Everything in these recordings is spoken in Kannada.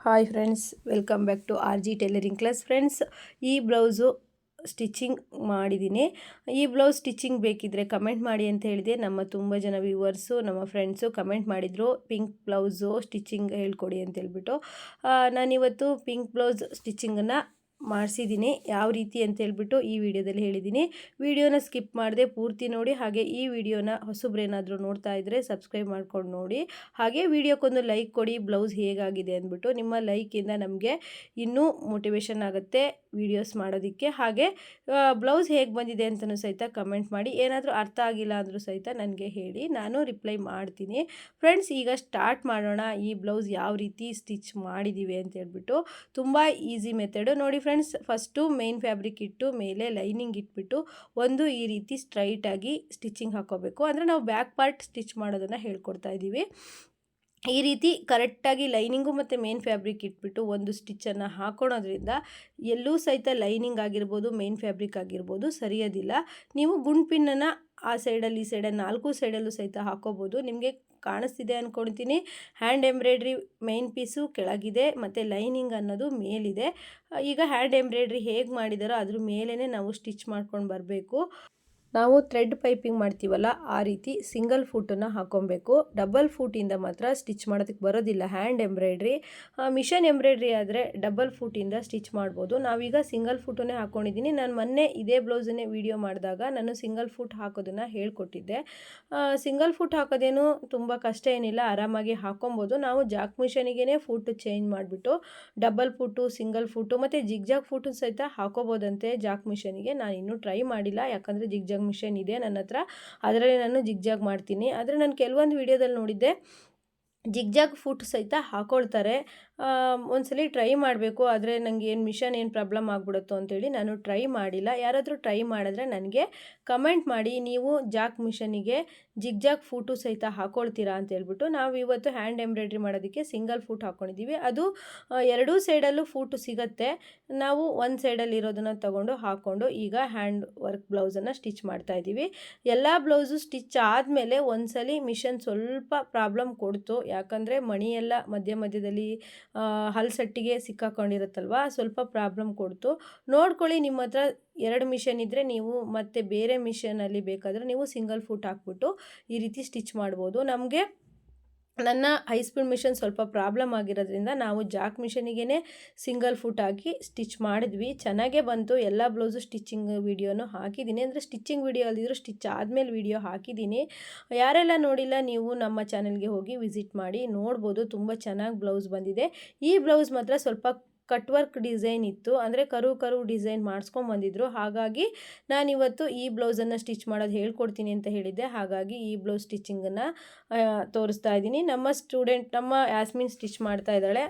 Hi friends, welcome back to R G tailoring class. Friends, ಈ ಬ್ಲೌಸು ಸ್ಟಿಚಿಂಗ್ ಮಾಡಿದ್ದೀನಿ. ಈ ಬ್ಲೌಸ್ ಸ್ಟಿಚಿಂಗ್ ಬೇಕಿದ್ದರೆ ಕಮೆಂಟ್ ಮಾಡಿ ಅಂತ ಹೇಳಿದೆ. ನಮ್ಮ ತುಂಬ ಜನ ವ್ಯೂವರ್ಸು, ನಮ್ಮ ಫ್ರೆಂಡ್ಸು ಕಮೆಂಟ್ ಮಾಡಿದರು, ಪಿಂಕ್ ಬ್ಲೌಸು ಸ್ಟಿಚಿಂಗ್ ಹೇಳ್ಕೊಡಿ ಅಂತ ಹೇಳ್ಬಿಟ್ಟು. ನಾನಿವತ್ತು ಪಿಂಕ್ ಬ್ಲೌಸ್ ಸ್ಟಿಚಿಂಗನ್ನು ಮಾಡಿಸಿದ್ದೀನಿ. ಯಾವ ರೀತಿ ಅಂತ ಹೇಳ್ಬಿಟ್ಟು ಈ ವಿಡಿಯೋದಲ್ಲಿ ಹೇಳಿದ್ದೀನಿ. ವಿಡಿಯೋನ ಸ್ಕಿಪ್ ಮಾಡದೆ ಪೂರ್ತಿ ನೋಡಿ. ಹಾಗೆ ಈ ವಿಡಿಯೋನ ಹೊಸಬ್ರೇನಾದರೂ ನೋಡ್ತಾ ಇದ್ದರೆ ಸಬ್ಸ್ಕ್ರೈಬ್ ಮಾಡ್ಕೊಂಡು ನೋಡಿ. ಹಾಗೆ ವಿಡಿಯೋಕ್ಕೊಂದು ಲೈಕ್ ಕೊಡಿ, ಬ್ಲೌಸ್ ಹೇಗಾಗಿದೆ ಅಂದ್ಬಿಟ್ಟು. ನಿಮ್ಮ ಲೈಕಿಂದ ನಮಗೆ ಇನ್ನೂ ಮೋಟಿವೇಶನ್ ಆಗುತ್ತೆ ವಿಡಿಯೋಸ್ ಮಾಡೋದಕ್ಕೆ. ಹಾಗೆ ಬ್ಲೌಸ್ ಹೇಗೆ ಬಂದಿದೆ ಅಂತಲೂ ಸಹಿತ ಕಮೆಂಟ್ ಮಾಡಿ. ಏನಾದರೂ ಅರ್ಥ ಆಗಿಲ್ಲ ಅಂದರೂ ಸಹಿತ ನನಗೆ ಹೇಳಿ, ನಾನು ರಿಪ್ಲೈ ಮಾಡ್ತೀನಿ. ಫ್ರೆಂಡ್ಸ್, ಈಗ ಸ್ಟಾರ್ಟ್ ಮಾಡೋಣ. ಈ ಬ್ಲೌಸ್ ಯಾವ ರೀತಿ ಸ್ಟಿಚ್ ಮಾಡಿದ್ದೀವಿ ಅಂತ ಹೇಳ್ಬಿಟ್ಟು. ತುಂಬ ಈಸಿ ಮೆಥಡು ನೋಡಿ ಫ್ರೆಂಡ್ಸ್. ಫಸ್ಟು ಮೇನ್ ಫ್ಯಾಬ್ರಿಕ್ ಇಟ್ಟು ಮೇಲೆ ಲೈನಿಂಗ್ ಇಟ್ಬಿಟ್ಟು ಒಂದು ಈ ರೀತಿ ಸ್ಟ್ರೈಟಾಗಿ ಸ್ಟಿಚಿಂಗ್ ಹಾಕೋಬೇಕು. ಅಂದರೆ ನಾವು ಬ್ಯಾಕ್ ಪಾರ್ಟ್ ಸ್ಟಿಚ್ ಮಾಡೋದನ್ನು ಹೇಳ್ಕೊಡ್ತಾ ಇದ್ದೀವಿ. ಈ ರೀತಿ ಕರೆಕ್ಟಾಗಿ ಲೈನಿಂಗು ಮತ್ತು ಮೇನ್ ಫ್ಯಾಬ್ರಿಕ್ ಇಟ್ಬಿಟ್ಟು ಒಂದು ಸ್ಟಿಚ್ಚನ್ನು ಹಾಕೊಳೋದ್ರಿಂದ ಎಲ್ಲೂ ಸಹಿತ ಲೈನಿಂಗ್ ಆಗಿರ್ಬೋದು, ಮೇನ್ ಫ್ಯಾಬ್ರಿಕ್ ಆಗಿರ್ಬೋದು ಸರಿಯೋದಿಲ್ಲ. ನೀವು ಗುಂಡ್ಪಿನ್ನನ್ನು ಆ ಸೈಡಲ್ಲಿ ಈ ಸೈಡಲ್ಲಿ 4 ಸೈಡಲ್ಲೂ ಸಹಿತ ಹಾಕೋಬೋದು. ನಿಮಗೆ ಕಾಣಿಸ್ತಿದೆ ಅಂದ್ಕೊಳ್ತೀನಿ. ಹ್ಯಾಂಡ್ ಎಂಬ್ರಾಯ್ಡ್ರಿ ಮೇನ್ ಪೀಸು ಕೆಳಗಿದೆ ಮತ್ತು ಲೈನಿಂಗ್ ಅನ್ನೋದು ಮೇಲಿದೆ. ಈಗ ಹ್ಯಾಂಡ್ ಎಂಬ್ರಾಯ್ಡ್ರಿ ಹೇಗೆ ಮಾಡಿದಾರೋ ಅದ್ರ ಮೇಲೇ ನಾವು ಸ್ಟಿಚ್ ಮಾಡ್ಕೊಂಡು ಬರಬೇಕು. ನಾವು ಥ್ರೆಡ್ ಪೈಪಿಂಗ್ ಮಾಡ್ತೀವಲ್ಲ, ಆ ರೀತಿ ಸಿಂಗಲ್ ಫೂಟನ್ನು ಹಾಕೊಬೇಕು. ಡಬಲ್ ಫೂಟಿಂದ ಮಾತ್ರ ಸ್ಟಿಚ್ ಮಾಡೋದಕ್ಕೆ ಬರೋದಿಲ್ಲ ಹ್ಯಾಂಡ್ ಎಂಬ್ರಾಯ್ಡ್ರಿ. ಮಿಷನ್ ಎಂಬ್ರಾಯ್ಡ್ರಿ ಆದರೆ ಡಬಲ್ ಫೂಟಿಂದ ಸ್ಟಿಚ್ ಮಾಡ್ಬೋದು. ನಾವೀಗ ಸಿಂಗಲ್ ಫೂಟನ್ನೇ ಹಾಕ್ಕೊಂಡಿದ್ದೀನಿ. ನಾನು ಮೊನ್ನೆ ಇದೇ ಬ್ಲೌಸನ್ನೇ ವಿಡಿಯೋ ಮಾಡಿದಾಗ ನಾನು ಸಿಂಗಲ್ ಫೂಟ್ ಹಾಕೋದನ್ನು ಹೇಳ್ಕೊಟ್ಟಿದ್ದೆ. ಸಿಂಗಲ್ ಫೂಟ್ ಹಾಕೋದೇನು ತುಂಬ ಕಷ್ಟ ಏನಿಲ್ಲ, ಆರಾಮಾಗಿ ಹಾಕೊಬೋದು. ನಾವು ಜಾಕ್ ಮಿಷನಿಗೇ ಫೂಟು ಚೇಂಜ್ ಮಾಡಿಬಿಟ್ಟು ಡಬಲ್ ಫೂಟು, ಸಿಂಗಲ್ ಫೂಟು ಮತ್ತು ಜಿಗ್ಜಾಗ್ ಫೂಟು ಸಹಿತ ಹಾಕೋಬೋದಂತೆ ಜಾಕ್ ಮಿಷನಿಗೆ. ನಾನು ಇನ್ನೂ ಟ್ರೈ ಮಾಡಿಲ್ಲ, ಯಾಕಂದರೆ ಜಿಗ್ಜಾಗ್ ಮಿಷನ್ ಇದೆ ನನ್ನ ಹತ್ರ. ಅದರಲ್ಲಿ ನಾನು ಜಿಗ್ಜಾಗ್ ಮಾಡ್ತೀನಿ. ಆದರೆ ನಾನು ಕೆಲವೊಂದು ವಿಡಿಯೋದಲ್ಲಿ ನೋಡಿದ್ದೆ ಜಿಗ್ಜಾಗ್ ಫೂಟ್ ಸಹಿತ ಹಾಕೊಳ್ತಾರೆ. ಒಂದ್ಸಲಿ ಟ್ರೈ ಮಾಡಬೇಕು. ಆದರೆ ನನಗೆ ಏನು ಮಿಷನ್ ಏನು ಪ್ರಾಬ್ಲಮ್ ಆಗಿಬಿಡುತ್ತೋ ಅಂತೇಳಿ ನಾನು ಟ್ರೈ ಮಾಡಿಲ್ಲ. ಯಾರಾದರೂ ಟ್ರೈ ಮಾಡಿದ್ರೆ ನನಗೆ ಕಮೆಂಟ್ ಮಾಡಿ, ನೀವು ಜಾಕ್ ಮಿಷನಿಗೆ ಜಿಗ್ಜಾಗ್ ಫೂಟು ಸಹಿತ ಹಾಕೊಳ್ತೀರಾ ಅಂತ ಹೇಳ್ಬಿಟ್ಟು. ನಾವು ಇವತ್ತು ಹ್ಯಾಂಡ್ ಎಂಬ್ರಾಯ್ಡ್ರಿ ಮಾಡೋದಕ್ಕೆ ಸಿಂಗಲ್ ಫೂಟ್ ಹಾಕ್ಕೊಂಡಿದ್ದೀವಿ. ಅದು ಎರಡೂ ಸೈಡಲ್ಲೂ ಫೂಟು ಸಿಗುತ್ತೆ. ನಾವು ಒಂದು ಸೈಡಲ್ಲಿ ಇರೋದನ್ನು ತಗೊಂಡು ಹಾಕ್ಕೊಂಡು ಈಗ ಹ್ಯಾಂಡ್ ವರ್ಕ್ ಬ್ಲೌಸನ್ನು ಸ್ಟಿಚ್ ಮಾಡ್ತಾಯಿದ್ದೀವಿ. ಎಲ್ಲ ಬ್ಲೌಸು ಸ್ಟಿಚ್ ಆದಮೇಲೆ ಒಂದ್ಸಲಿ ಮಿಷನ್ ಸ್ವಲ್ಪ ಪ್ರಾಬ್ಲಮ್ ಕೊಡ್ತು. ಯಾಕಂದರೆ ಮಣಿಯೆಲ್ಲ ಮಧ್ಯದಲ್ಲಿ ಹಲ್ಸಟ್ಟಿಗೆ ಸಿಕ್ಕಾಕೊಂಡಿರುತ್ತಲ್ವ, ಸ್ವಲ್ಪ ಪ್ರಾಬ್ಲಮ್ ಕೊಡ್ತು. ನೋಡ್ಕೊಳ್ಳಿ, ನಿಮ್ಮ ಹತ್ರ 2 ಮಿಷನ್ ಇದ್ದರೆ ನೀವು ಮತ್ತೆ ಬೇರೆ ಮಿಷನಲ್ಲಿ ಬೇಕಾದರೆ ನೀವು ಸಿಂಗಲ್ ಫೂಟ್ ಹಾಕ್ಬಿಟ್ಟು ಈ ರೀತಿ ಸ್ಟಿಚ್ ಮಾಡ್ಬೋದು. ನನ್ನ ಹೈ ಸ್ಪೀಡ್ ಮಿಷನ್ ಸ್ವಲ್ಪ ಪ್ರಾಬ್ಲಮ್ ಆಗಿರೋದ್ರಿಂದ ನಾವು ಜಾಕ್ ಮಿಷನಿಗೇ ಸಿಂಗಲ್ ಫೂಟ್ ಹಾಕಿ ಸ್ಟಿಚ್ ಮಾಡಿದ್ವಿ. ಚೆನ್ನಾಗೇ ಬಂತು. ಎಲ್ಲ ಬ್ಲೌಸು ಸ್ಟಿಚಿಂಗ್ ವಿಡಿಯೋನು ಹಾಕಿದ್ದೀನಿ. ಅಂದರೆ ಸ್ಟಿಚಿಂಗ್ ವಿಡಿಯೋ ಅಲ್ಲಿದ್ರು ಸ್ಟಿಚ್ ಆದಮೇಲೆ ವಿಡಿಯೋ ಹಾಕಿದ್ದೀನಿ. ಯಾರೆಲ್ಲ ನೋಡಿಲ್ಲ, ನೀವು ನಮ್ಮ ಚಾನಲ್ಗೆ ಹೋಗಿ ವಿಸಿಟ್ ಮಾಡಿ ನೋಡ್ಬೋದು. ತುಂಬ ಚೆನ್ನಾಗಿ ಬ್ಲೌಸ್ ಬಂದಿದೆ. ಈ ಬ್ಲೌಸ್ ಮಾತ್ರ ಸ್ವಲ್ಪ ಕಟ್ ವರ್ಕ್ ಡಿಸೈನ್ ಇತ್ತು, ಅಂದರೆ ಕರು ಡಿಸೈನ್ ಮಾಡಿಸ್ಕೊಂಬಂದಿದ್ರು. ಹಾಗಾಗಿ ನಾನಿವತ್ತು ಈ ಬ್ಲೌಸನ್ನು ಸ್ಟಿಚ್ ಮಾಡೋದು ಹೇಳ್ಕೊಡ್ತೀನಿ ಅಂತ ಹೇಳಿದ್ದೆ. ಹಾಗಾಗಿ ಈ ಬ್ಲೌಸ್ ಸ್ಟಿಚಿಂಗನ್ನು ತೋರಿಸ್ತಾ ಇದ್ದೀನಿ. ನಮ್ಮ ಯಾಸ್ಮಿನ್ ಸ್ಟಿಚ್ ಮಾಡ್ತಾ ಇದ್ದಾಳೆ.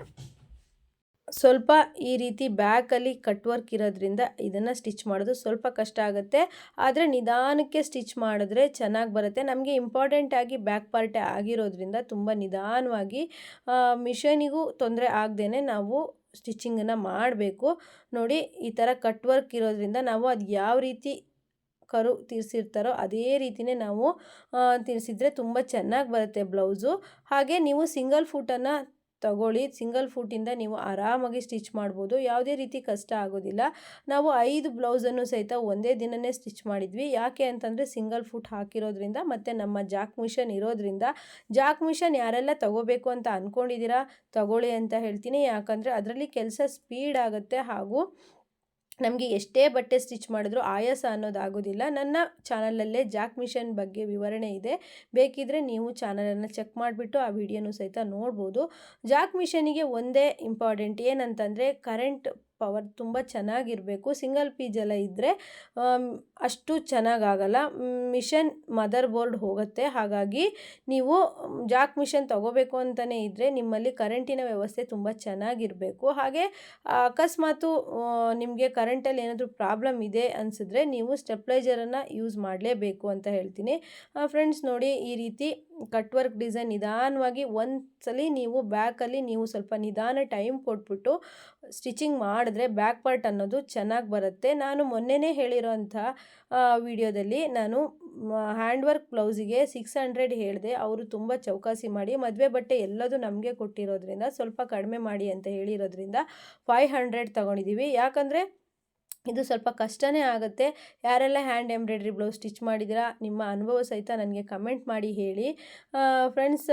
ಸ್ವಲ್ಪ ಈ ರೀತಿ ಬ್ಯಾಕಲ್ಲಿ ಕಟ್ ವರ್ಕ್ ಇರೋದ್ರಿಂದ ಇದನ್ನು ಸ್ಟಿಚ್ ಮಾಡೋದು ಸ್ವಲ್ಪ ಕಷ್ಟ ಆಗುತ್ತೆ. ಆದರೆ ನಿಧಾನಕ್ಕೆ ಸ್ಟಿಚ್ ಮಾಡಿದ್ರೆ ಚೆನ್ನಾಗಿ ಬರುತ್ತೆ. ನಮಗೆ ಇಂಪಾರ್ಟೆಂಟಾಗಿ ಬ್ಯಾಕ್ ಪಾರ್ಟೇ ಆಗಿರೋದ್ರಿಂದ ತುಂಬ ನಿಧಾನವಾಗಿ ಮಿಷನಿಗೂ ತೊಂದರೆ ಆಗದೇ ನಾವು ಸ್ಟಿಚಿಂಗನ್ನು ಮಾಡಬೇಕು. ನೋಡಿ, ಈ ಥರ ಕಟ್ ವರ್ಕ್ ಇರೋದ್ರಿಂದ ನಾವು ಅದು ಯಾವ ರೀತಿ ಕರು ತೀರಿಸಿರ್ತಾರೋ ಅದೇ ರೀತಿಯೇ ನಾವು ತೀರಿಸಿದ್ರೆ ತುಂಬ ಚೆನ್ನಾಗಿ ಬರುತ್ತೆ ಬ್ಲೌಸು. ಹಾಗೆ ನೀವು ಸಿಂಗಲ್ ಫೂಟನ್ನು ತಗೊಳ್ಳಿ. ಸಿಂಗಲ್ ಫೂಟಿಂದ ನೀವು ಆರಾಮಾಗಿ ಸ್ಟಿಚ್ ಮಾಡ್ಬೋದು. ಯಾವುದೇ ರೀತಿ ಕಷ್ಟ ಆಗೋದಿಲ್ಲ. ನಾವು 5 ಬ್ಲೌಸನ್ನು ಸಹಿತ ಒಂದೇ ದಿನವೇ ಸ್ಟಿಚ್ ಮಾಡಿದ್ವಿ. ಯಾಕೆ ಅಂತಂದರೆ ಸಿಂಗಲ್ ಫೂಟ್ ಹಾಕಿರೋದ್ರಿಂದ ಮತ್ತು ನಮ್ಮ ಜಾಕ್ ಮಿಷನ್ ಇರೋದ್ರಿಂದ. ಜಾಕ್ ಮಿಷನ್ ಯಾರೆಲ್ಲ ತಗೋಬೇಕು ಅಂತ ಅಂದ್ಕೊಂಡಿದ್ದೀರಾ ತಗೊಳ್ಳಿ ಅಂತ ಹೇಳ್ತೀನಿ. ಯಾಕಂದರೆ ಅದರಲ್ಲಿ ಕೆಲಸ ಸ್ಪೀಡ್ ಆಗುತ್ತೆ, ಹಾಗೂ ನಮಗೆ ಎಷ್ಟೇ ಬಟ್ಟೆ ಸ್ಟಿಚ್ ಮಾಡಿದ್ರೂ ಆಯಾಸ ಅನ್ನೋದಾಗೋದಿಲ್ಲ. ನನ್ನ ಚಾನಲಲ್ಲೇ ಜಾಕ್ ಮಿಷನ್ ಬಗ್ಗೆ ವಿವರಣೆ ಇದೆ. ಬೇಕಿದ್ದರೆ ನೀವು ಚಾನಲನ್ನು ಚೆಕ್ ಮಾಡಿಬಿಟ್ಟು ಆ ವಿಡಿಯೋನೂ ಸಹಿತ ನೋಡ್ಬೋದು. ಜಾಕ್ ಮಿಷನಿಗೆ ಒಂದೇ ಇಂಪಾರ್ಟೆಂಟ್ ಏನಂತಂದರೆ ಕರೆಂಟ್ ಪವರ್ ತುಂಬ ಚೆನ್ನಾಗಿರಬೇಕು. ಸಿಂಗಲ್ ಪೀಜೆಲ್ಲ ಇದ್ದರೆ ಅಷ್ಟು ಚೆನ್ನಾಗಾಗಲ್ಲ. ಮಿಷನ್ ಮದರ್ ಬೋರ್ಡ್ ಹೋಗುತ್ತೆ. ಹಾಗಾಗಿ ನೀವು ಜಾಕ್ ಮಿಷನ್ ತಗೋಬೇಕು ಅಂತಲೇ ಇದ್ದರೆ ನಿಮ್ಮಲ್ಲಿ ಕರೆಂಟಿನ ವ್ಯವಸ್ಥೆ ತುಂಬ ಚೆನ್ನಾಗಿರಬೇಕು. ಹಾಗೆ ಅಕಸ್ಮಾತು ನಿಮಗೆ ಕರೆಂಟಲ್ಲಿ ಏನಾದರೂ ಪ್ರಾಬ್ಲಮ್ ಇದೆ ಅನಿಸಿದ್ರೆ ನೀವು ಸ್ಟೆಪ್ಲೈಜರನ್ನು ಯೂಸ್ ಮಾಡಲೇಬೇಕು ಅಂತ ಹೇಳ್ತೀನಿ. ಫ್ರೆಂಡ್ಸ್, ನೋಡಿ, ಈ ರೀತಿ ಕಟ್ ವರ್ಕ್ ಡಿಸೈನ್ ನಿಧಾನವಾಗಿ ಒಂದ್ಸಲಿ ನೀವು ಬ್ಯಾಕಲ್ಲಿ ನೀವು ಸ್ವಲ್ಪ ನಿಧಾನ ಟೈಮ್ ಕೊಟ್ಬಿಟ್ಟು ಸ್ಟಿಚಿಂಗ್ ಮಾಡಿದ್ರೆ ಬ್ಯಾಕ್ ಪಾರ್ಟ್ ಅನ್ನೋದು ಚೆನ್ನಾಗಿ ಬರುತ್ತೆ. ನಾನು ಮೊನ್ನೆನೇ ಹೇಳಿರೋಂಥ ವಿಡಿಯೋದಲ್ಲಿ ನಾನು ಹ್ಯಾಂಡ್ ವರ್ಕ್ ಬ್ಲೌಸಿಗೆ 600 ಹೇಳಿದೆ. ಅವರು ತುಂಬ ಚೌಕಾಸಿ ಮಾಡಿ ಮದುವೆ ಬಟ್ಟೆ ಎಲ್ಲದೂ ನಮಗೆ ಕೊಟ್ಟಿರೋದ್ರಿಂದ ಸ್ವಲ್ಪ ಕಡಿಮೆ ಮಾಡಿ ಅಂತ ಹೇಳಿರೋದ್ರಿಂದ 500 ತಗೊಂಡಿದ್ದೀವಿ. ಯಾಕಂದರೆ ಇದು ಸ್ವಲ್ಪ ಕಷ್ಟನೇ ಆಗುತ್ತೆ. ಯಾರೆಲ್ಲ ಹ್ಯಾಂಡ್ ಎಂಬ್ರಾಯ್ಡ್ರಿ ಬ್ಲೌಸ್ ಸ್ಟಿಚ್ ಮಾಡಿದ್ದೀರಾ ನಿಮ್ಮ ಅನುಭವ ಸಹಿತ ನನಗೆ ಕಮೆಂಟ್ ಮಾಡಿ ಹೇಳಿ. ಫ್ರೆಂಡ್ಸ್,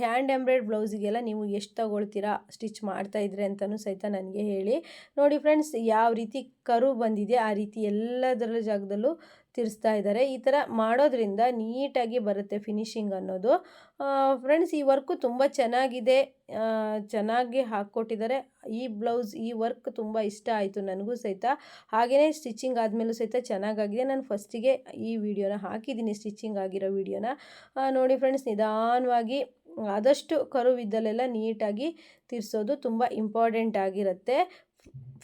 ಹ್ಯಾಂಡ್ ಎಂಬ್ರಾಯ್ಡ್ರಿ ಬ್ಲೌಸಿಗೆಲ್ಲ ನೀವು ಎಷ್ಟು ತಗೊಳ್ತೀರಾ ಸ್ಟಿಚ್ ಮಾಡ್ತಾಯಿದ್ರೆ ಅಂತಲೂ ಸಹಿತ ನನಗೆ ಹೇಳಿ. ನೋಡಿ ಫ್ರೆಂಡ್ಸ್, ಯಾವ ರೀತಿ ಕರು ಬಂದಿದೆ ಆ ರೀತಿ ಎಲ್ಲದರ ಜಾಗದಲ್ಲೂ ತಿರ್ಸ್ತಾ ಇದ್ದಾರೆ. ಈ ಥರ ಮಾಡೋದ್ರಿಂದ ನೀಟಾಗಿ ಬರುತ್ತೆ ಫಿನಿಶಿಂಗ್ ಅನ್ನೋದು. ಫ್ರೆಂಡ್ಸ್, ಈ ವರ್ಕು ತುಂಬ ಚೆನ್ನಾಗಿದೆ, ಚೆನ್ನಾಗಿ ಹಾಕ್ಕೊಟ್ಟಿದ್ದಾರೆ. ಈ ವರ್ಕ್ ತುಂಬ ಇಷ್ಟ ಆಯಿತು ನನಗೂ ಸಹಿತ. ಹಾಗೆಯೇ ಸ್ಟಿಚಿಂಗ್ ಆದಮೇಲೂ ಸಹಿತ ಚೆನ್ನಾಗಾಗಿದೆ. ನಾನು ಫಸ್ಟಿಗೆ ಈ ವಿಡಿಯೋನ ಹಾಕಿದ್ದೀನಿ, ಸ್ಟಿಚಿಂಗ್ ಆಗಿರೋ ವಿಡಿಯೋನ. ನೋಡಿ ಫ್ರೆಂಡ್ಸ್, ನಿಧಾನವಾಗಿ ಆದಷ್ಟು ಕರುವಿದ್ದಲ್ಲೆಲ್ಲ ನೀಟಾಗಿ ತಿರ್ಸೋದು ತುಂಬ ಇಂಪಾರ್ಟೆಂಟ್ ಆಗಿರುತ್ತೆ.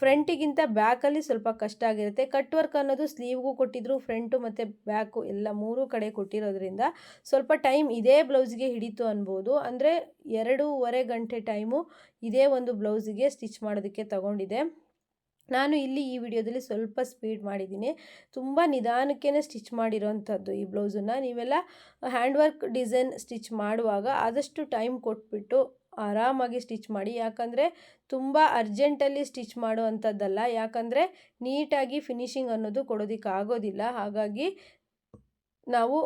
ಫ್ರಂಟಿಗಿಂತ ಬ್ಯಾಕಲ್ಲಿ ಸ್ವಲ್ಪ ಕಷ್ಟ ಆಗಿರುತ್ತೆ. ಕಟ್ ವರ್ಕ್ ಅನ್ನೋದು ಸ್ಲೀವ್ಗೂ ಕೊಟ್ಟಿದ್ರು, ಫ್ರಂಟು ಮತ್ತು ಬ್ಯಾಕು ಎಲ್ಲ 3 ಕಡೆ ಕೊಟ್ಟಿರೋದ್ರಿಂದ ಸ್ವಲ್ಪ ಟೈಮ್ ಇದೇ ಬ್ಲೌಸ್ಗೆ ಹಿಡಿತು ಅನ್ಬೋದು. ಅಂದರೆ 2.5 ಗಂಟೆ ಟೈಮು ಇದೇ ಒಂದು ಬ್ಲೌಸಿಗೆ ಸ್ಟಿಚ್ ಮಾಡೋದಕ್ಕೆ ತಗೊಂಡಿದೆ. ನಾನು ಇಲ್ಲಿ ಈ ವಿಡಿಯೋದಲ್ಲಿ ಸ್ವಲ್ಪ ಸ್ಪೀಡ್ ಮಾಡಿದ್ದೀನಿ. ತುಂಬ ನಿಧಾನಕ್ಕೇ ಸ್ಟಿಚ್ ಮಾಡಿರೋವಂಥದ್ದು ಈ ಬ್ಲೌಸನ್ನು. ನೀವೆಲ್ಲ ಹ್ಯಾಂಡ್ ವರ್ಕ್ ಡಿಸೈನ್ ಸ್ಟಿಚ್ ಮಾಡುವಾಗ ಆದಷ್ಟು ಟೈಮ್ ಕೊಟ್ಬಿಟ್ಟು ಆರಾಮಾಗಿ ಸ್ಟಿಚ್ ಮಾಡಿ. ಯಾಕಂದರೆ ತುಂಬ ಅರ್ಜೆಂಟಲ್ಲಿ ಸ್ಟಿಚ್ ಮಾಡೋ ಅಂಥದ್ದಲ್ಲ, ಯಾಕಂದರೆ ನೀಟಾಗಿ ಫಿನಿಶಿಂಗ್ ಅನ್ನೋದು ಕೊಡೋದಕ್ಕಾಗೋದಿಲ್ಲ. ಹಾಗಾಗಿ ನಾವು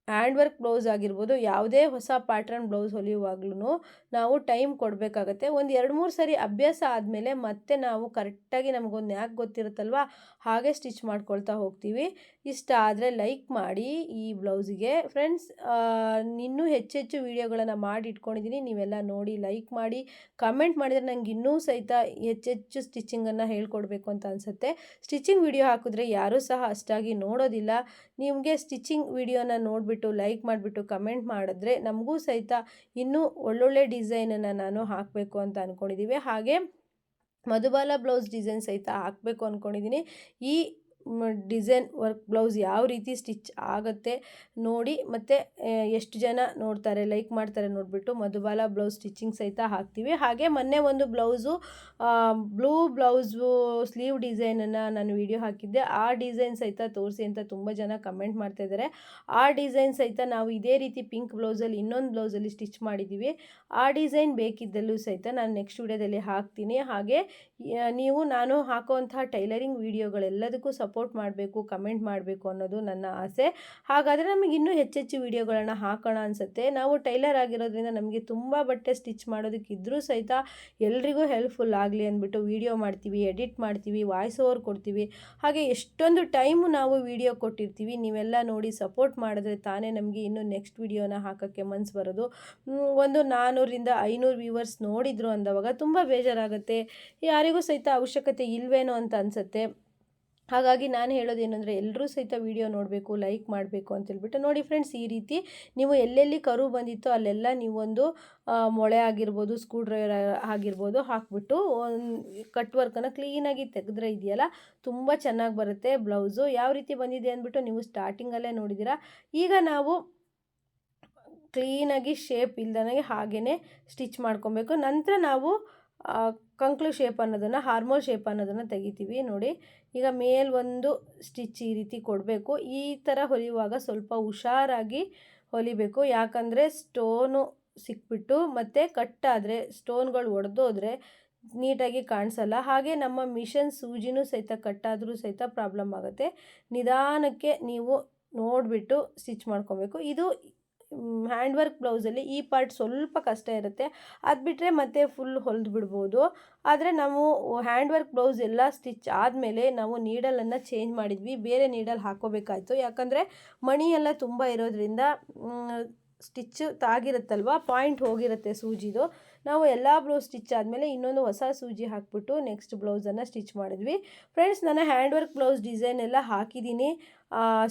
ಹ್ಯಾಂಡ್ ವರ್ಕ್ ಬ್ಲೌಸ್ ಆಗಿರ್ಬೋದು, ಯಾವುದೇ ಹೊಸ ಪ್ಯಾಟ್ರನ್ ಬ್ಲೌಸ್ ಹೊಲಿಯುವಾಗ್ಲೂ ನಾವು ಟೈಮ್ ಕೊಡಬೇಕಾಗತ್ತೆ. ಒಂದು 2-3 ಸರಿ ಅಭ್ಯಾಸ ಆದಮೇಲೆ ಮತ್ತೆ ನಾವು ಕರೆಕ್ಟಾಗಿ ನಮಗೊಂದು ನ್ಯಾಕ್ ಗೊತ್ತಿರುತ್ತಲ್ವ, ಹಾಗೆ ಸ್ಟಿಚ್ ಮಾಡ್ಕೊಳ್ತಾ ಹೋಗ್ತೀವಿ. ಇಷ್ಟ ಆದರೆ ಲೈಕ್ ಮಾಡಿ ಈ ಬ್ಲೌಸಿಗೆ. ಫ್ರೆಂಡ್ಸ್, ಇನ್ನೂ ಹೆಚ್ಚೆಚ್ಚು ವೀಡಿಯೋಗಳನ್ನು ಮಾಡಿ ಇಟ್ಕೊಂಡಿದ್ದೀನಿ, ನೀವೆಲ್ಲ ನೋಡಿ ಲೈಕ್ ಮಾಡಿ ಕಮೆಂಟ್ ಮಾಡಿದರೆ ನಂಗೆ ಇನ್ನೂ ಸಹಿತ ಹೆಚ್ಚೆಚ್ಚು ಸ್ಟಿಚಿಂಗನ್ನು ಹೇಳ್ಕೊಡ್ಬೇಕು ಅಂತ ಅನಿಸುತ್ತೆ. ಸ್ಟಿಚಿಂಗ್ ವಿಡಿಯೋ ಹಾಕಿದ್ರೆ ಯಾರೂ ಸಹ ಅಷ್ಟಾಗಿ ನೋಡೋದಿಲ್ಲ. ನಿಮಗೆ ಸ್ಟಿಚಿಂಗ್ ವಿಡಿಯೋನ ನೋಡಿಬಿಟ್ಟು ಲೈಕ್ ಮಾಡಿಬಿಟ್ಟು ಕಮೆಂಟ್ ಮಾಡಿದ್ರೆ ನಮಗೂ ಸಹಿತ ಇನ್ನೂ ಒಳ್ಳೊಳ್ಳೆ ಡಿಸೈನನ್ನು ನಾನು ಹಾಕಬೇಕು ಅಂತ ಅಂದ್ಕೊಂಡಿದ್ದೀವಿ. ಹಾಗೆ ಮಧುಬಾಲ ಬ್ಲೌಸ್ ಡಿಸೈನ್ ಸಹಿತ ಹಾಕಬೇಕು ಅಂದ್ಕೊಂಡಿದ್ದೀನಿ. ಈ ಡಿಸೈನ್ ವರ್ಕ್ ಬ್ಲೌಸ್ ಯಾವ ರೀತಿ ಸ್ಟಿಚ್ ಆಗುತ್ತೆ ನೋಡಿ, ಮತ್ತು ಎಷ್ಟು ಜನ ನೋಡ್ತಾರೆ ಲೈಕ್ ಮಾಡ್ತಾರೆ ನೋಡಿಬಿಟ್ಟು ಮಧುಬಾಲ ಬ್ಲೌಸ್ ಸ್ಟಿಚಿಂಗ್ ಸಹಿತ ಹಾಕ್ತೀವಿ. ಹಾಗೆ ಮೊನ್ನೆ ಒಂದು ಬ್ಲೌಸು ಬ್ಲೂ ಬ್ಲೌಸು ಸ್ಲೀವ್ ಡಿಸೈನನ್ನು ನಾನು ವಿಡಿಯೋ ಹಾಕಿದ್ದೆ. ಆ ಡಿಸೈನ್ ಸಹಿತ ತೋರಿಸಿ ಅಂತ ತುಂಬ ಜನ ಕಮೆಂಟ್ ಮಾಡ್ತಾಯಿದ್ದಾರೆ. ಆ ಡಿಸೈನ್ ಸಹಿತ ನಾವು ಇದೇ ರೀತಿ ಪಿಂಕ್ ಬ್ಲೌಸಲ್ಲಿ ಇನ್ನೊಂದು ಬ್ಲೌಸಲ್ಲಿ ಸ್ಟಿಚ್ ಮಾಡಿದ್ದೀವಿ. ಆ ಡಿಸೈನ್ ಬೇಕಿದ್ದಲ್ಲೂ ಸಹಿತ ನಾನು ನೆಕ್ಸ್ಟ್ ವಿಡಿಯೋದಲ್ಲಿ ಹಾಕ್ತೀನಿ. ಹಾಗೆ ನಾನು ಹಾಕೋವಂತಹ ಟೈಲರಿಂಗ್ ವಿಡಿಯೋಗಳೆಲ್ಲದಕ್ಕೂ ಸಪೋರ್ಟ್ ಮಾಡಬೇಕು, ಕಮೆಂಟ್ ಮಾಡಬೇಕು ಅನ್ನೋದು ನನ್ನ ಆಸೆ. ಹಾಗಾದರೆ ನಮಗೆ ಇನ್ನೂ ಹೆಚ್ಚೆಚ್ಚು ವಿಡಿಯೋಗಳನ್ನು ಹಾಕೋಣ ಅನಿಸುತ್ತೆ. ನಾವು ಟೈಲರ್ ಆಗಿರೋದ್ರಿಂದ ನಮಗೆ ತುಂಬ ಬಟ್ಟೆ ಸ್ಟಿಚ್ ಮಾಡೋದಕ್ಕಿದ್ರೂ ಸಹಿತ ಎಲ್ರಿಗೂ ಹೆಲ್ಪ್ಫುಲ್ ಆಗಲಿ ಅಂದ್ಬಿಟ್ಟು ವಿಡಿಯೋ ಮಾಡ್ತೀವಿ, ಎಡಿಟ್ ಮಾಡ್ತೀವಿ, ವಾಯ್ಸ್ ಓವರ್ ಕೊಡ್ತೀವಿ. ಹಾಗೆ ಎಷ್ಟೊಂದು ಟೈಮು ನಾವು ವಿಡಿಯೋ ಕೊಟ್ಟಿರ್ತೀವಿ. ನೀವೆಲ್ಲ ನೋಡಿ ಸಪೋರ್ಟ್ ಮಾಡಿದ್ರೆ ತಾನೇ ನಮಗೆ ಇನ್ನೂ ನೆಕ್ಸ್ಟ್ ವಿಡಿಯೋನ ಹಾಕೋಕ್ಕೆ ಮನಸ್ಸು ಬರೋದು. ಒಂದು 400-500 ವ್ಯೂವರ್ಸ್ ನೋಡಿದ್ರು ಅಂದವಾಗ ತುಂಬ ಬೇಜಾರಾಗುತ್ತೆ. ಯಾರಿಗೂ ಸಹಿತ ಅವಶ್ಯಕತೆ ಇಲ್ವೇನೋ ಅಂತ ಅನಿಸುತ್ತೆ. ಹಾಗಾಗಿ ನಾನು ಹೇಳೋದೇನೆಂದರೆ ಎಲ್ಲರೂ ಸಹಿತ ವಿಡಿಯೋ ನೋಡಬೇಕು, ಲೈಕ್ ಮಾಡಬೇಕು ಅಂತೇಳ್ಬಿಟ್ಟು. ನೋಡಿ ಫ್ರೆಂಡ್ಸ್, ಈ ರೀತಿ ನೀವು ಎಲ್ಲೆಲ್ಲಿ ಕರು ಬಂದಿತ್ತೋ ಅಲ್ಲೆಲ್ಲ ನೀವೊಂದು ಮೊಳೆ ಆಗಿರ್ಬೋದು, ಸ್ಕ್ರೂ ಡ್ರೈವರ್ ಆಗಿರ್ಬೋದು ಹಾಕ್ಬಿಟ್ಟು ಕಟ್ ವರ್ಕನ್ನು ಕ್ಲೀನಾಗಿ ತೆಗೆದ್ರೆ ಇದೆಯಲ್ಲ ತುಂಬ ಚೆನ್ನಾಗಿ ಬರುತ್ತೆ ಬ್ಲೌಸು. ಯಾವ ರೀತಿ ಬಂದಿದೆ ಅಂದ್ಬಿಟ್ಟು ನೀವು ಸ್ಟಾರ್ಟಿಂಗಲ್ಲೇ ನೋಡಿದ್ದೀರಾ. ಈಗ ನಾವು ಕ್ಲೀನಾಗಿ ಶೇಪ್ ಇಲ್ದಂಗೆ ಹಾಗೇ ಸ್ಟಿಚ್ ಮಾಡ್ಕೊಬೇಕು. ನಂತರ ನಾವು ಕಂಕ್ಳು ಶೇಪ್ ಅನ್ನೋದನ್ನು, ಹಾರ್ಮೋಲ್ ಶೇಪ್ ಅನ್ನೋದನ್ನು ತೆಗಿತೀವಿ. ನೋಡಿ, ಈಗ ಮೇಲೊಂದು ಸ್ಟಿಚ್ ಈ ರೀತಿ ಕೊಡಬೇಕು. ಈ ಥರ ಹೊಲಿಯುವಾಗ ಸ್ವಲ್ಪ ಹುಷಾರಾಗಿ ಹೊಲಿಬೇಕು. ಯಾಕಂದರೆ ಸ್ಟೋನು ಸಿಕ್ಬಿಟ್ಟು ಮತ್ತು ಕಟ್ಟಾದರೆ ಸ್ಟೋನ್ಗಳು ಒಡೆದೋದ್ರೆ ನೀಟಾಗಿ ಕಾಣಿಸಲ್ಲ. ಹಾಗೆ ನಮ್ಮ ಮಿಷನ್ ಸೂಜಿನೂ ಸಹಿತ ಕಟ್ಟಾದರೂ ಸಹಿತ ಪ್ರಾಬ್ಲಮ್ ಆಗುತ್ತೆ. ನಿಧಾನಕ್ಕೆ ನೀವು ನೋಡಿಬಿಟ್ಟು ಸ್ಟಿಚ್ ಮಾಡ್ಕೊಬೇಕು. ಇದು ಹ್ಯಾಂಡ್ ವರ್ಕ್ ಬ್ಲೌಸಲ್ಲಿ ಈ ಪಾರ್ಟ್ ಸ್ವಲ್ಪ ಕಷ್ಟ ಇರುತ್ತೆ. ಅದು ಬಿಟ್ಟರೆ ಮತ್ತೆ ಫುಲ್ ಹೊಲಿದು ಬಿಡ್ಬೋದು. ಆದರೆ ನಾವು ಹ್ಯಾಂಡ್ ವರ್ಕ್ ಬ್ಲೌಸ್ ಎಲ್ಲ ಸ್ಟಿಚ್ ಆದಮೇಲೆ ನಾವು ನೀಡಲನ್ನು ಚೇಂಜ್ ಮಾಡಿದ್ವಿ, ಬೇರೆ ನೀಡಲ್ ಹಾಕ್ಕೋಬೇಕಾಯ್ತು. ಯಾಕಂದರೆ ಮಣಿ ಎಲ್ಲ ತುಂಬ ಇರೋದ್ರಿಂದ ಸ್ಟಿಚ್ಚು ತಾಗಿರುತ್ತಲ್ವ, ಪಾಯಿಂಟ್ ಹೋಗಿರುತ್ತೆ ಸೂಜಿದು. ನಾವು ಎಲ್ಲ ಬ್ಲೌಸ್ ಸ್ಟಿಚ್ ಆದಮೇಲೆ ಇನ್ನೊಂದು ಹೊಸ ಸೂಜಿ ಹಾಕ್ಬಿಟ್ಟು ನೆಕ್ಸ್ಟ್ ಬ್ಲೌಸನ್ನು ಸ್ಟಿಚ್ ಮಾಡಿದ್ವಿ. ಫ್ರೆಂಡ್ಸ್, ನಾನು ಹ್ಯಾಂಡ್ ವರ್ಕ್ ಬ್ಲೌಸ್ ಡಿಸೈನ್ ಎಲ್ಲ ಹಾಕಿದ್ದೀನಿ,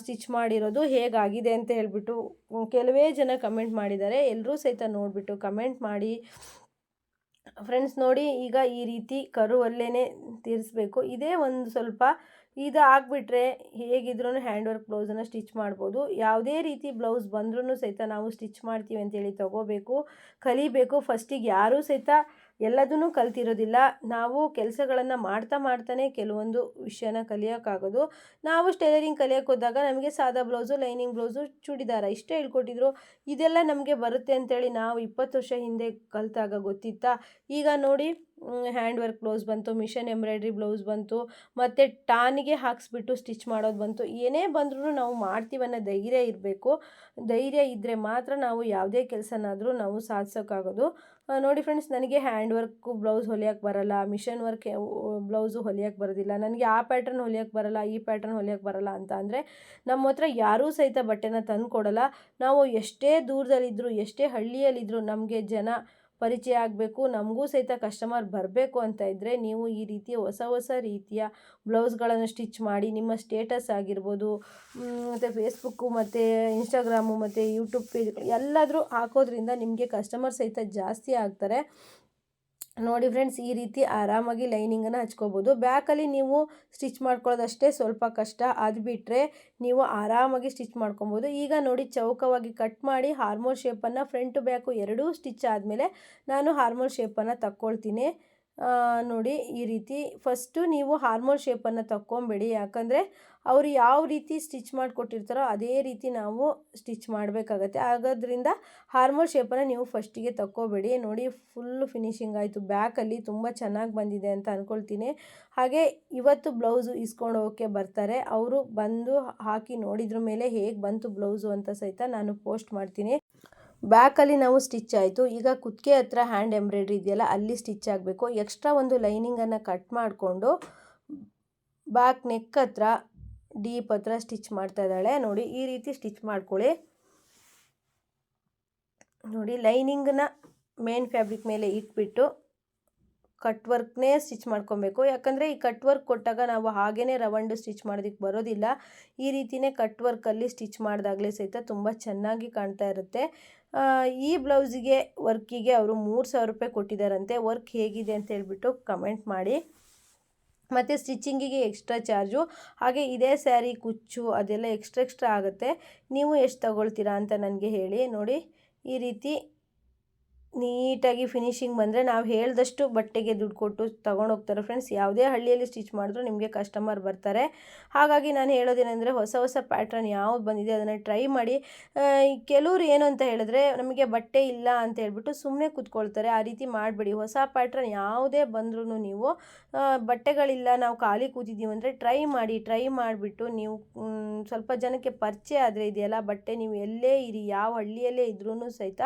ಸ್ಟಿಚ್ ಮಾಡಿರೋದು ಹೇಗಾಗಿದೆ ಅಂತ ಹೇಳ್ಬಿಟ್ಟು ಕೆಲವೇ ಜನ ಕಮೆಂಟ್ ಮಾಡಿದ್ದಾರೆ. ಎಲ್ಲರೂ ಸಹಿತ ನೋಡಿಬಿಟ್ಟು ಕಮೆಂಟ್ ಮಾಡಿ. ಫ್ರೆಂಡ್ಸ್ ನೋಡಿ, ಈಗ ಈ ರೀತಿ ಕರುವಲ್ಲೇ ತೀರಿಸ್ಬೇಕು. ಇದೇ ಒಂದು ಸ್ವಲ್ಪ ಇದು ಆಗಿಬಿಟ್ರೆ ಹೇಗಿದ್ರೂ ಹ್ಯಾಂಡ್ ವರ್ಕ್ ಬ್ಲೌಸನ್ನು ಸ್ಟಿಚ್ ಮಾಡ್ಬೋದು. ಯಾವುದೇ ರೀತಿ ಬ್ಲೌಸ್ ಬಂದ್ರೂ ಸಹಿತ ನಾವು ಸ್ಟಿಚ್ ಮಾಡ್ತೀವಿ ಅಂತೇಳಿ ತೊಗೋಬೇಕು, ಕಲಿಬೇಕು. ಫಸ್ಟಿಗೆ ಯಾರೂ ಸಹಿತ ಎಲ್ಲದನ್ನೂ ಕಲ್ತಿರೋದಿಲ್ಲ. ನಾವು ಕೆಲಸಗಳನ್ನು ಮಾಡ್ತಾನೆ ಕೆಲವೊಂದು ವಿಷಯನ ಕಲಿಯೋಕ್ಕಾಗೋದು. ನಾವು ಟೈಲರಿಂಗ್ ಕಲಿಯೋಕ್ಕೆ ಹೋದಾಗ ನಮಗೆ ಸಾದಾ ಬ್ಲೌಸು, ಲೈನಿಂಗ್ ಬ್ಲೌಸು, ಚೂಡಿದಾರ ಇಷ್ಟೇ ಹೇಳ್ಕೊಟ್ಟಿದ್ರು. ಇದೆಲ್ಲ ನಮಗೆ ಬರುತ್ತೆ ಅಂತೇಳಿ ನಾವು 20 ವರ್ಷ ಹಿಂದೆ ಕಲಿತಾಗ ಗೊತ್ತಿತ್ತಾ? ಈಗ ನೋಡಿ ಹ್ಯಾಂಡ್ ವರ್ಕ್ ಬ್ಲೌಸ್ ಬಂತು, ಮಿಷನ್ ಎಂಬ್ರಾಯ್ಡ್ರಿ ಬ್ಲೌಸ್ ಬಂತು, ಮತ್ತು ಟಾನಿಗೆ ಹಾಕಿಸ್ಬಿಟ್ಟು ಸ್ಟಿಚ್ ಮಾಡೋದು ಬಂತು. ಏನೇ ಬಂದ್ರೂ ನಾವು ಮಾಡ್ತೀವನ್ನೋ ಧೈರ್ಯ ಇರಬೇಕು. ಧೈರ್ಯ ಇದ್ದರೆ ಮಾತ್ರ ನಾವು ಯಾವುದೇ ಕೆಲಸನಾದರೂ ನಾವು ಸಾಧಿಸೋಕ್ಕಾಗೋದು. ನೋಡಿ ಫ್ರೆಂಡ್ಸ್, ನನಗೆ ಹ್ಯಾಂಡ್ ವರ್ಕು ಬ್ಲೌಸ್ ಹೊಲಿಯೋಕ್ಕೆ ಬರಲ್ಲ, ಮಿಷನ್ ವರ್ಕ್ ಬ್ಲೌಸು ಹೊಲಿಯೋಕ್ಕೆ ಬರೋದಿಲ್ಲ, ನನಗೆ ಆ ಪ್ಯಾಟ್ರನ್ ಹೊಲಿಯೋಕ್ಕೆ ಬರಲ್ಲ, ಈ ಪ್ಯಾಟ್ರನ್ ಹೊಲಿಯೋಕ್ಕೆ ಬರಲ್ಲ ಅಂತ ಅಂದರೆ ನಮ್ಮ ಹತ್ರ ಯಾರೂ ಸಹಿತ ಬಟ್ಟೆನ ತಂದು ಕೊಡೋಲ್ಲ. ನಾವು ಎಷ್ಟೇ ದೂರದಲ್ಲಿದ್ದರೂ, ಎಷ್ಟೇ ಹಳ್ಳಿಯಲ್ಲಿದ್ದರೂ ನಮಗೆ ಜನ ಪರಿಚಯ ಆಗಬೇಕು, ನಮಗೂ ಸಹಿತ ಕಸ್ಟಮರ್ ಬರಬೇಕು ಅಂತ ಇದ್ದರೆ ನೀವು ಈ ರೀತಿಯ ಹೊಸ ರೀತಿಯ ಬ್ಲೌಸ್ಗಳನ್ನು ಸ್ಟಿಚ್ ಮಾಡಿ ನಿಮ್ಮ ಸ್ಟೇಟಸ್ ಆಗಿರ್ಬೋದು, ಮತ್ತು ಫೇಸ್ಬುಕ್ಕು ಮತ್ತು ಇನ್ಸ್ಟಾಗ್ರಾಮು ಮತ್ತು ಯೂಟ್ಯೂಬ್ ಪೇಜ್ ಎಲ್ಲಾದರೂ ಹಾಕೋದ್ರಿಂದ ನಿಮಗೆ ಕಸ್ಟಮರ್ ಸಹಿತ ಜಾಸ್ತಿ ಆಗ್ತಾರೆ. ನೋಡಿ ಫ್ರೆಂಡ್ಸ್, ಈ ರೀತಿ ಆರಾಮಾಗಿ ಲೈನಿಂಗನ್ನು ಹಚ್ಕೋಬೋದು. ಬ್ಯಾಕಲ್ಲಿ ನೀವು ಸ್ಟಿಚ್ ಮಾಡ್ಕೊಳ್ಳೋದಷ್ಟೇ ಸ್ವಲ್ಪ ಕಷ್ಟ, ಅದು ಬಿಟ್ಟರೆ ನೀವು ಆರಾಮಾಗಿ ಸ್ಟಿಚ್ ಮಾಡ್ಕೊಬೋದು. ಈಗ ನೋಡಿ ಚೌಕವಾಗಿ ಕಟ್ ಮಾಡಿ ಹಾರ್ಮೋಲ್ ಶೇಪನ್ನು ಫ್ರಂಟು ಬ್ಯಾಕು ಎರಡೂ ಸ್ಟಿಚ್ ಆದಮೇಲೆ ನಾನು ಹಾರ್ಮೋಲ್ ಶೇಪನ್ನು ತಕ್ಕೊಳ್ತೀನಿ. ನೋಡಿ ಈ ರೀತಿ ಫಸ್ಟು ನೀವು ಹಾರ್ಮೋಲ್ ಶೇಪನ್ನು ತಕ್ಕೊಂಬೇಡಿ, ಯಾಕಂದರೆ ಅವರು ಯಾವ ರೀತಿ ಸ್ಟಿಚ್ ಮಾಡಿಕೊಟ್ಟಿರ್ತಾರೋ ಅದೇ ರೀತಿ ನಾವು ಸ್ಟಿಚ್ ಮಾಡಬೇಕಾಗತ್ತೆ. ಆಗೋದ್ರಿಂದ ಹಾರ್ಮೋಲ್ ಶೇಪನ್ನು ನೀವು ಫಸ್ಟಿಗೆ ತಕ್ಕೋಬೇಡಿ. ನೋಡಿ ಫುಲ್ಲು ಫಿನಿಶಿಂಗ್ ಆಯಿತು. ಬ್ಯಾಕಲ್ಲಿ ತುಂಬ ಚೆನ್ನಾಗಿ ಬಂದಿದೆ ಅಂತ ಅಂದ್ಕೊಳ್ತೀನಿ. ಹಾಗೆ ಇವತ್ತು ಬ್ಲೌಸು ಇಸ್ಕೊಂಡು ಹೋಗೋಕ್ಕೆ ಬರ್ತಾರೆ, ಅವರು ಬಂದು ಹಾಕಿ ನೋಡಿದ್ರ ಮೇಲೆ ಹೇಗೆ ಬಂತು ಬ್ಲೌಸು ಅಂತ ಸಹಿತ ನಾನು ಪೋಸ್ಟ್ ಮಾಡ್ತೀನಿ. ಬ್ಯಾಕಲ್ಲಿ ನಾವು ಸ್ಟಿಚ್ ಆಯಿತು. ಈಗ ಕುತ್ತಿಗೆ ಹತ್ರ ಹ್ಯಾಂಡ್ ಎಂಬ್ರಾಯ್ಡ್ರಿ ಇದೆಯಲ್ಲ, ಅಲ್ಲಿ ಸ್ಟಿಚ್ ಆಗಬೇಕು. ಎಕ್ಸ್ಟ್ರಾ ಒಂದು ಲೈನಿಂಗನ್ನು ಕಟ್ ಮಾಡಿಕೊಂಡು ಬ್ಯಾಕ್ ನೆಕ್ ಹತ್ರ ಡೀಪ್ ಹತ್ರ ಸ್ಟಿಚ್ ಮಾಡ್ತಾ ಇದ್ದಾಳೆ. ನೋಡಿ ಈ ರೀತಿ ಸ್ಟಿಚ್ ಮಾಡ್ಕೊಳ್ಳಿ. ನೋಡಿ ಲೈನಿಂಗನ್ನ ಮೇನ್ ಫ್ಯಾಬ್ರಿಕ್ ಮೇಲೆ ಇಟ್ಬಿಟ್ಟು ಕಟ್ ವರ್ಕ್ನೇ ಸ್ಟಿಚ್ ಮಾಡ್ಕೊಬೇಕು. ಯಾಕಂದರೆ ಈ ಕಟ್ ವರ್ಕ್ ಕೊಟ್ಟಾಗ ನಾವು ಹಾಗೇ ರವಂಡು ಸ್ಟಿಚ್ ಮಾಡೋದಕ್ಕೆ ಬರೋದಿಲ್ಲ. ಈ ರೀತಿಯೇ ಕಟ್ ವರ್ಕಲ್ಲಿ ಸ್ಟಿಚ್ ಮಾಡಿದಾಗಲೇ ಸಹಿತ ತುಂಬ ಚೆನ್ನಾಗಿ ಕಾಣ್ತಾ ಇರುತ್ತೆ. ಈ ಬ್ಲೌಸಿಗೆ ವರ್ಕಿಗೆ ಅವರು 3000 ರೂಪಾಯಿ ಕೊಟ್ಟಿದ್ದಾರಂತೆ. ವರ್ಕ್ ಹೇಗಿದೆ ಅಂತ ಹೇಳ್ಬಿಟ್ಟು ಕಮೆಂಟ್ ಮಾಡಿ. ಮತ್ತು ಸ್ಟಿಚಿಂಗಿಗೆ ಎಕ್ಸ್ಟ್ರಾ ಚಾರ್ಜು, ಹಾಗೆ ಇದೇ ಸ್ಯಾರಿ ಕುಚ್ಚು ಅದೆಲ್ಲ ಎಕ್ಸ್ಟ್ರಾ ಆಗುತ್ತೆ. ನೀವು ಎಷ್ಟು ತಗೊಳ್ತೀರಾ ಅಂತ ನನಗೆ ಹೇಳಿ. ನೋಡಿ ಈ ರೀತಿ ನೀಟಾಗಿ ಫಿನಿಶಿಂಗ್ ಬಂದರೆ ನಾವು ಹೇಳಿದಷ್ಟು ಬಟ್ಟೆಗೆ ದುಡ್ಡು ಕೊಟ್ಟು ತೊಗೊಂಡೋಗ್ತಾರೆ ಫ್ರೆಂಡ್ಸ್. ಯಾವುದೇ ಹಳ್ಳಿಯಲ್ಲಿ ಸ್ಟಿಚ್ ಮಾಡಿದ್ರೂ ನಿಮಗೆ ಕಸ್ಟಮರ್ ಬರ್ತಾರೆ. ಹಾಗಾಗಿ ನಾನು ಹೇಳೋದೇನೆಂದರೆ ಹೊಸ ಪ್ಯಾಟ್ರನ್ ಯಾವ್ದು ಬಂದಿದೆ ಅದನ್ನು ಟ್ರೈ ಮಾಡಿ. ಕೆಲವ್ರು ಏನು ಅಂತ ಹೇಳಿದ್ರೆ ನಮಗೆ ಬಟ್ಟೆ ಇಲ್ಲ ಅಂತ ಹೇಳ್ಬಿಟ್ಟು ಸುಮ್ಮನೆ ಕೂತ್ಕೊಳ್ತಾರೆ. ಆ ರೀತಿ ಮಾಡಬೇಡಿ. ಹೊಸ ಪ್ಯಾಟ್ರನ್ ಯಾವುದೇ ಬಂದ್ರೂ ನೀವು ಬಟ್ಟೆಗಳಿಲ್ಲ ನಾವು ಖಾಲಿ ಕೂತಿದ್ದೀವಿ ಅಂದರೆ ಟ್ರೈ ಮಾಡಿಬಿಟ್ಟು ನೀವು ಸ್ವಲ್ಪ ಜನಕ್ಕೆ ಪರಿಚಯ ಆದರೆ ಇದೆಯಲ್ಲ ಬಟ್ಟೆ, ನೀವು ಎಲ್ಲೇ ಇರಿ, ಯಾವ ಹಳ್ಳಿಯಲ್ಲೇ ಇದ್ರೂ ಸಹಿತ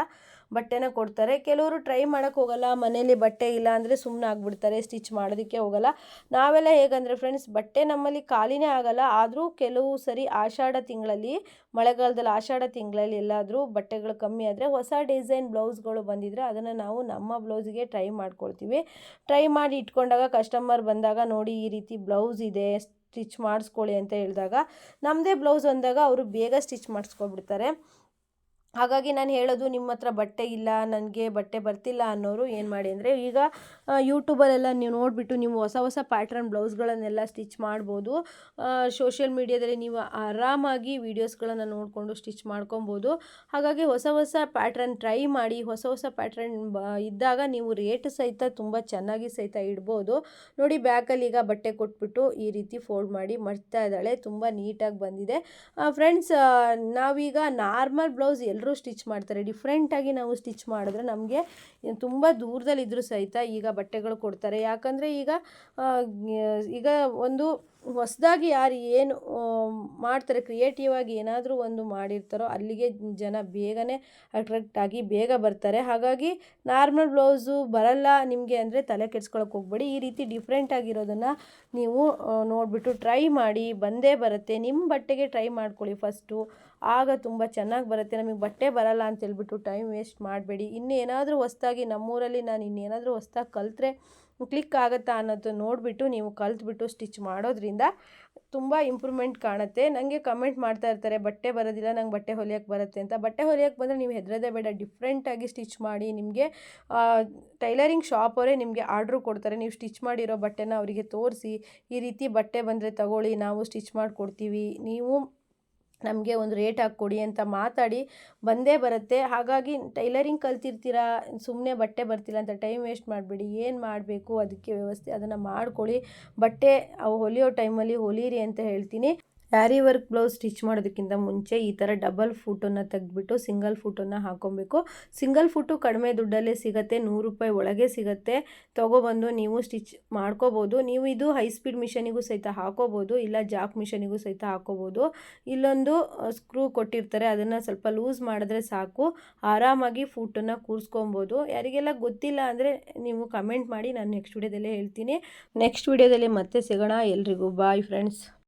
ಬಟ್ಟೆನ ಕೊಡ್ತಾರೆ. ಕೆಲವರು ಟ್ರೈ ಮಾಡೋಕ್ಕೆ ಹೋಗಲ್ಲ, ಮನೇಲಿ ಬಟ್ಟೆ ಇಲ್ಲ ಅಂದರೆ ಸುಮ್ಮನೆ ಆಗಿಬಿಡ್ತಾರೆ, ಸ್ಟಿಚ್ ಮಾಡೋದಕ್ಕೆ ಹೋಗಲ್ಲ. ನಾವೆಲ್ಲ ಹೇಗಂದರೆ ಫ್ರೆಂಡ್ಸ್, ಬಟ್ಟೆ ನಮ್ಮಲ್ಲಿ ಖಾಲಿನೇ ಆಗಲ್ಲ. ಆದರೂ ಕೆಲವು ಸರಿ ಆಷಾಢ ತಿಂಗಳಲ್ಲಿ, ಮಳೆಗಾಲದಲ್ಲಿ ಆಷಾಢ ತಿಂಗಳಲ್ಲಿ ಎಲ್ಲಾದರೂ ಬಟ್ಟೆಗಳು ಕಮ್ಮಿ ಆದರೆ ಹೊಸ ಡಿಸೈನ್ ಬ್ಲೌಸ್ಗಳು ಬಂದಿದ್ದರೆ ಅದನ್ನು ನಾವು ನಮ್ಮ ಬ್ಲೌಸಿಗೆ ಟ್ರೈ ಮಾಡ್ಕೊಳ್ತೀವಿ. ಟ್ರೈ ಮಾಡಿ ಇಟ್ಕೊಂಡಾಗ ಕಸ್ಟಮರ್ ಬಂದಾಗ ನೋಡಿ ಈ ರೀತಿ ಬ್ಲೌಸ್ ಇದೆ ಸ್ಟಿಚ್ ಮಾಡಿಸ್ಕೊಳ್ಳಿ ಅಂತ ಹೇಳಿದಾಗ ನಮ್ಮದೇ ಬ್ಲೌಸ್ ಅಂದಾಗ ಅವರು ಬೇಗ ಸ್ಟಿಚ್ ಮಾಡಿಸ್ಕೊಬಿಡ್ತಾರೆ. ಹಾಗಾಗಿ ನಾನು ಹೇಳೋದು, ನಿಮ್ಮ ಹತ್ರ ಬಟ್ಟೆ ಇಲ್ಲ, ನನಗೆ ಬಟ್ಟೆ ಬರ್ತಿಲ್ಲ ಅನ್ನೋರು ಏನು ಮಾಡಿ ಅಂದರೆ ಈಗ ಯೂಟ್ಯೂಬಲ್ಲೆಲ್ಲ ನೀವು ನೋಡಿಬಿಟ್ಟು ನೀವು ಹೊಸ ಪ್ಯಾಟ್ರನ್ ಬ್ಲೌಸ್ಗಳನ್ನೆಲ್ಲ ಸ್ಟಿಚ್ ಮಾಡ್ಬೋದು. ಸೋಷಿಯಲ್ ಮೀಡಿಯಾದಲ್ಲಿ ನೀವು ಆರಾಮಾಗಿ ವೀಡಿಯೋಸ್ಗಳನ್ನು ನೋಡಿಕೊಂಡು ಸ್ಟಿಚ್ ಮಾಡ್ಕೊಬೋದು. ಹಾಗಾಗಿ ಹೊಸ ಪ್ಯಾಟ್ರನ್ ಟ್ರೈ ಮಾಡಿ. ಹೊಸ ಪ್ಯಾಟ್ರನ್ ಇದ್ದಾಗ ನೀವು ರೇಟ್ ಸಹಿತ ತುಂಬ ಚೆನ್ನಾಗಿ ಸಹಿತ ಇಡ್ಬೋದು. ನೋಡಿ ಬ್ಯಾಕಲ್ಲಿ ಈಗ ಬಟ್ಟೆ ಕೊಟ್ಬಿಟ್ಟು ಈ ರೀತಿ ಫೋಲ್ಡ್ ಮಾಡಿ ಮಡ್ತಾ ಇದ್ದಾಳೆ. ತುಂಬ ನೀಟಾಗಿ ಬಂದಿದೆ ಫ್ರೆಂಡ್ಸ್. ನಾವೀಗ ನಾರ್ಮಲ್ ಬ್ಲೌಸ್ ಎಲ್ಲರೂ ಸ್ಟಿಚ್ ಮಾಡ್ತಾರೆ, ಡಿಫ್ರೆಂಟಾಗಿ ನಾವು ಸ್ಟಿಚ್ ಮಾಡಿದ್ರೆ ನಮಗೆ ತುಂಬ ದೂರದಲ್ಲಿದ್ದರೂ ಸಹಿತ ಈಗ ಬಟ್ಟೆಗಳು ಕೊಡ್ತಾರೆ. ಯಾಕಂದರೆ ಈಗ ಒಂದು ಹೊಸದಾಗಿ ಯಾರು ಏನು ಮಾಡ್ತಾರೆ, ಕ್ರಿಯೇಟಿವ್ ಆಗಿ ಏನಾದರೂ ಒಂದು ಮಾಡಿರ್ತಾರೋ ಅಲ್ಲಿಗೆ ಜನ ಬೇಗನೆ ಅಟ್ರಾಕ್ಟ್ ಆಗಿ ಬೇಗ ಬರ್ತಾರೆ. ಹಾಗಾಗಿ ನಾರ್ಮಲ್ ಬ್ಲೌಸು ಬರಲ್ಲ ನಿಮಗೆ ಅಂದರೆ ತಲೆ ಕೆಡ್ಸ್ಕೊಳಕ್ಕೆ ಹೋಗ್ಬೇಡಿ. ಈ ರೀತಿ ಡಿಫ್ರೆಂಟ್ ಆಗಿರೋದನ್ನು ನೀವು ನೋಡಿಬಿಟ್ಟು ಟ್ರೈ ಮಾಡಿ, ಬಂದೇ ಬರುತ್ತೆ. ನಿಮ್ಮ ಬಟ್ಟೆಗೆ ಟ್ರೈ ಮಾಡ್ಕೊಳ್ಳಿ ಫಸ್ಟು, ಆಗ ತುಂಬ ಚೆನ್ನಾಗಿ ಬರುತ್ತೆ. ನಮಗೆ ಬಟ್ಟೆ ಬರಲ್ಲ ಅಂತ ಹೇಳ್ಬಿಟ್ಟು ಟೈಮ್ ವೇಸ್ಟ್ ಮಾಡಬೇಡಿ. ಇನ್ನೇನಾದರೂ ಹೊಸ್ದಾಗಿ ನಮ್ಮೂರಲ್ಲಿ ನಾನು ಇನ್ನೇನಾದರೂ ಹೊಸ್ದಾಗಿ ಕಲಿತ್ರೆ ಕ್ಲಿಕ್ ಆಗುತ್ತಾ ಅನ್ನೋದು ನೋಡಿಬಿಟ್ಟು ನೀವು ಕಲ್ತ್ಬಿಟ್ಟು ಸ್ಟಿಚ್ ಮಾಡೋದ್ರಿಂದ ತುಂಬ ಇಂಪ್ರೂವ್ಮೆಂಟ್ ಕಾಣುತ್ತೆ. ನನಗೆ ಕಮೆಂಟ್ ಮಾಡ್ತಾ ಇರ್ತಾರೆ, ಬಟ್ಟೆ ಬರೋದಿಲ್ಲ, ನಂಗೆ ಬಟ್ಟೆ ಹೊಲಿಯೋಕ್ಕೆ ಬರುತ್ತೆ ಅಂತ. ಬಟ್ಟೆ ಹೊಲಿಯೋಕ್ಕೆ ಬಂದರೆ ನೀವು ಹೆದರೋದೇ ಬೇಡ, ಡಿಫ್ರೆಂಟಾಗಿ ಸ್ಟಿಚ್ ಮಾಡಿ ನಿಮಗೆ ಟೈಲರಿಂಗ್ ಶಾಪ್ ಅವರೇ ನಿಮಗೆ ಆರ್ಡ್ರು ಕೊಡ್ತಾರೆ. ನೀವು ಸ್ಟಿಚ್ ಮಾಡಿರೋ ಬಟ್ಟೆನ ಅವರಿಗೆ ತೋರಿಸಿ, ಈ ರೀತಿ ಬಟ್ಟೆ ಬಂದರೆ ತಗೊಳ್ಳಿ, ನಾವು ಸ್ಟಿಚ್ ಮಾಡಿಕೊಡ್ತೀವಿ, ನೀವು ನಮಗೆ ಒಂದು ರೇಟ್ ಹಾಕ್ಕೊಡಿ ಅಂತ ಮಾತಾಡಿ ಬಂದೇ ಬರುತ್ತೆ. ಹಾಗಾಗಿ ಟೈಲರಿಂಗ್ ಕಲ್ತಿರ್ತೀರಾ, ಸುಮ್ಮನೆ ಬಟ್ಟೆ ಬರ್ತಿಲ್ಲ ಅಂತ ಟೈಮ್ ವೇಸ್ಟ್ ಮಾಡಬೇಡಿ. ಏನು ಮಾಡಬೇಕು ಅದಕ್ಕೆ ವ್ಯವಸ್ಥೆ ಅದನ್ನು ಮಾಡ್ಕೊಳ್ಳಿ. ಬಟ್ಟೆ ಹೊಲಿಯೋ ಟೈಮಲ್ಲಿ ಹೊಲೀರಿ ಅಂತ ಹೇಳ್ತೀನಿ. ಸ್ಯಾರಿ ವರ್ಕ್ ಬ್ಲೌಸ್ ಸ್ಟಿಚ್ ಮಾಡೋದಕ್ಕಿಂತ ಮುಂಚೆ ಈ ಥರ ಡಬಲ್ ಫೂಟನ್ನು ತೆಗೆದ್ಬಿಟ್ಟು ಸಿಂಗಲ್ ಫೂಟನ್ನು ಹಾಕ್ಕೊಬೇಕು. ಸಿಂಗಲ್ ಫೂಟು ಕಡಿಮೆ ದುಡ್ಡಲ್ಲೇ ಸಿಗುತ್ತೆ, 100 ರೂಪಾಯಿ ಒಳಗೆ ಸಿಗುತ್ತೆ. ತೊಗೊಬಂದು ನೀವು ಸ್ಟಿಚ್ ಮಾಡ್ಕೋಬೋದು. ನೀವು ಇದು ಹೈ ಸ್ಪೀಡ್ ಮಿಷನಿಗೂ ಸಹಿತ ಹಾಕೋಬೋದು, ಇಲ್ಲ ಜಾಕ್ ಮಿಷನಿಗೂ ಸಹಿತ ಹಾಕೋಬೋದು. ಇಲ್ಲೊಂದು ಸ್ಕ್ರೂ ಕೊಟ್ಟಿರ್ತಾರೆ, ಅದನ್ನು ಸ್ವಲ್ಪ ಲೂಸ್ ಮಾಡಿದ್ರೆ ಸಾಕು, ಆರಾಮಾಗಿ ಫೂಟನ್ನು ಕೂರಿಸ್ಕೊಬೋದು. ಯಾರಿಗೆಲ್ಲ ಗೊತ್ತಿಲ್ಲ ಅಂದರೆ ನೀವು ಕಮೆಂಟ್ ಮಾಡಿ, ನಾನು ನೆಕ್ಸ್ಟ್ ವಿಡಿಯೋದಲ್ಲೇ ಹೇಳ್ತೀನಿ. ನೆಕ್ಸ್ಟ್ ವಿಡಿಯೋದಲ್ಲಿ ಮತ್ತೆ ಸಿಗೋಣ. ಎಲ್ರಿಗೂ ಬಾಯ್ ಫ್ರೆಂಡ್ಸ್.